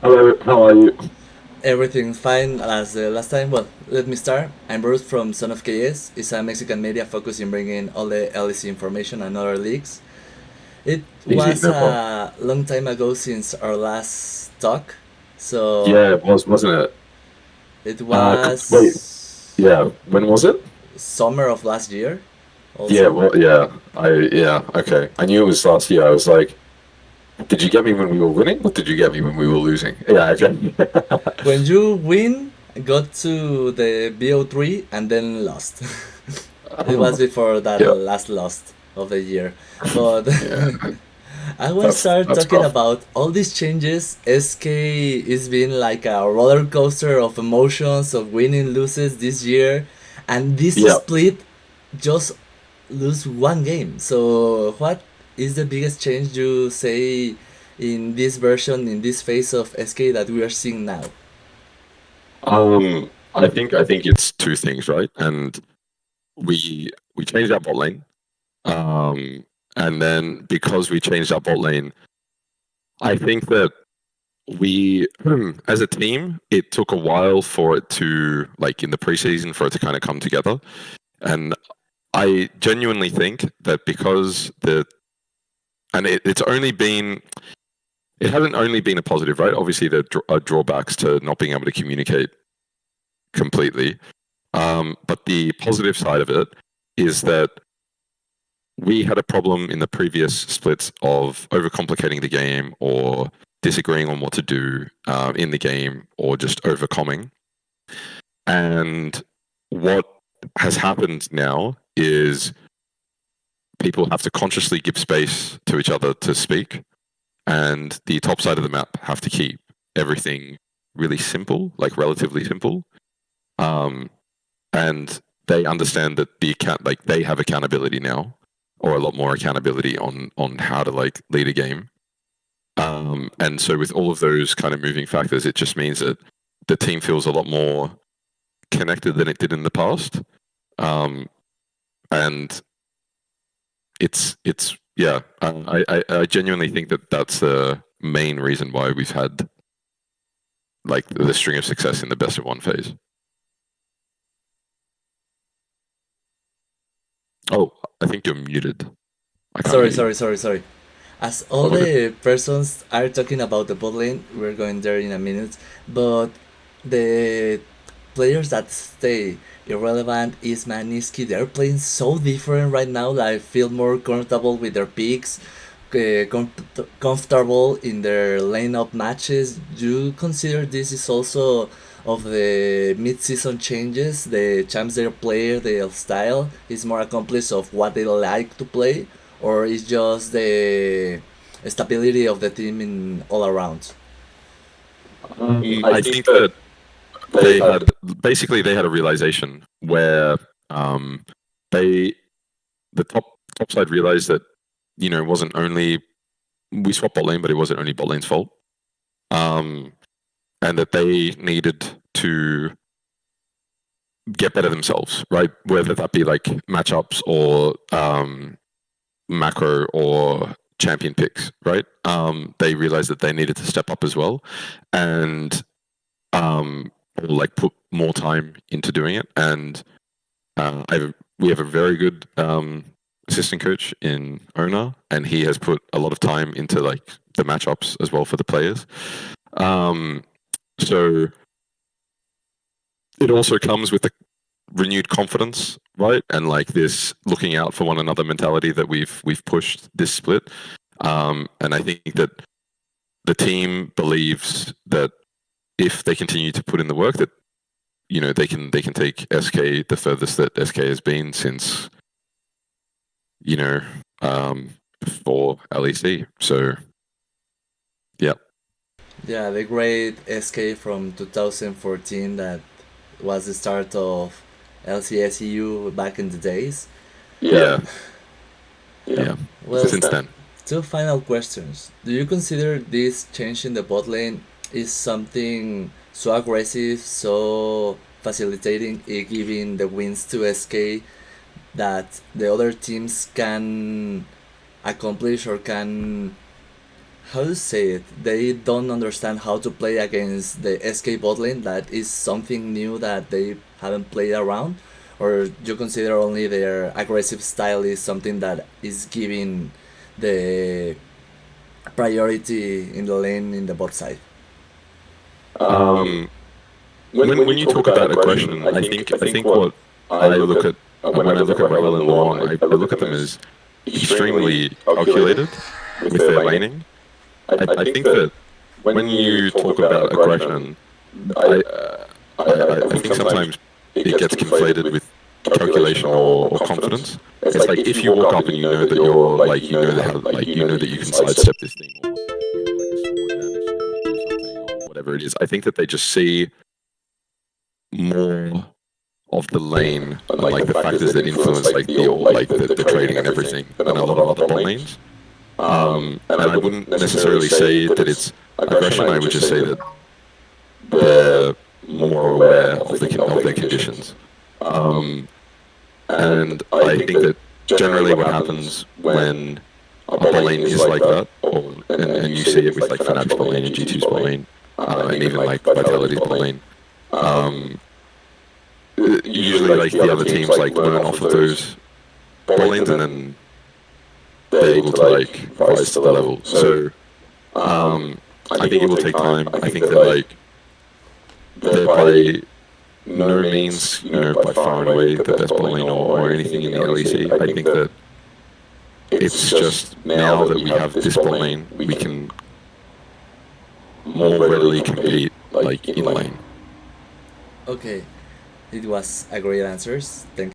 Hello, how are you? Everything's fine as the last time. Well, let me start. I'm Bruce from Son of KS. It's a Mexican media focused in bringing all the LEC information and other leaks. It Easy, was no problem. a long time ago since our last talk, so Yeah, it was, wasn't it? it Wait, was yeah, when was it? summer of last year, Yeah, also. well, yeah, okay. I knew it was last year. I was like, did you get me when we were winning, or did you get me when we were losing? Yeah, okay. When you win, got to the BO3 and then lost. It was before that Yeah, last lost of the year, but yeah, I want to start that's talking rough. about all these changes. SK is been like a roller coaster of emotions, of winning, loses this year, and this Yeah, split just lose one game. So, what is the biggest change you say in this version, in this phase of SK that we are seeing now? I think it's two things, right? And we changed our bot lane, um, and then because we changed our bot lane, I think that we as a team it took a while for it to like in the preseason for it to kind of come together, and I genuinely think that because the and it's only been it hasn't only been a positive, right? Obviously there are drawbacks to not being able to communicate completely, but the positive side of it is that we had a problem in the previous splits of overcomplicating the game or disagreeing on what to do in the game or just overcoming. And what has happened now is people have to consciously give space to each other to speak, and the top side of the map have to keep everything really simple, like relatively simple. Um, and they understand that like they have accountability now, or a lot more accountability on how to like lead a game. And so with all of those kind of moving factors, it just means that the team feels a lot more connected than it did in the past. Um, and it's yeah, I genuinely think that that's the main reason why we've had like the string of success in the best of one phase. Oh, I think you're muted. I can't hear Sorry, you. sorry, sorry, sorry. As all All good. the persons are talking about the bot lane, we're going there in a minute. But the players that stay irrelevant is Maniski. They're playing so different right now. That I feel more comfortable with their picks, comfortable in their lane-up matches. Do you consider this is also of the mid-season changes? The champs their player, their style is more accomplished of what they like to play, or is just the stability of the team in all around? I think that they had basically they had a realization where um, they the top side realized that it wasn't only we swapped bot lane, but it wasn't only bot lane's fault, um, and that they needed to get better themselves, right? Whether that be like matchups or macro or champion picks, right? They realized that they needed to step up as well, and or like put more time into doing it. And we have a very good assistant coach in Ona, and he has put a lot of time into like the matchups as well for the players. Um, so it also comes with the renewed confidence, right? And like this looking out for one another mentality that we've pushed this split. And I think that the team believes that if they continue to put in the work, that they can take SK the furthest that SK has been since you know before LEC. So yeah, Yeah, the great SK from 2014 that was the start of LCSU back in the days. yeah, yeah. Well, Since then, two final questions. Do you consider this change in the bot lane is something so aggressive, so facilitating, giving the wins to SK that the other teams can accomplish or can how to say it, they don't understand how to play against the SK bot lane. That is something new that they haven't played around, or you consider only their aggressive style is something that is giving the priority in the lane in the bot side. Um, when you talk about aggression, I think what I look at when I look at Rail and Luong, I look at them as extremely calculated with their laning. I think that when you talk about aggression, I, I think sometimes it gets conflated with calculation or confidence. It's like if you walk up and you know that you're like you know that how like you know that you can sidestep this thing or you have like a small advantage to be able to do something or whatever it is. I think that they just see more of the lane and like the factors that influence like the trading and everything than a lot of other bot lanes. And I wouldn't necessarily say that it's aggression. I would just say that they're more aware of their conditions. And I think that generally what happens when a bot lane is like that, and you see it with like Fnatic's bot lane and G2's bot lane, and even like Vitality's bot lane. Usually, like the other teams like learn off of those bot lanes, and then they're able to like rise to the level. So I think it will take time. I think that like they're by no means, by far and away the best bot lane or anything in the LEC. I think that it's just now that we have this bot lane, we can more readily compete like in lane. Okay, it was a great answers. Thank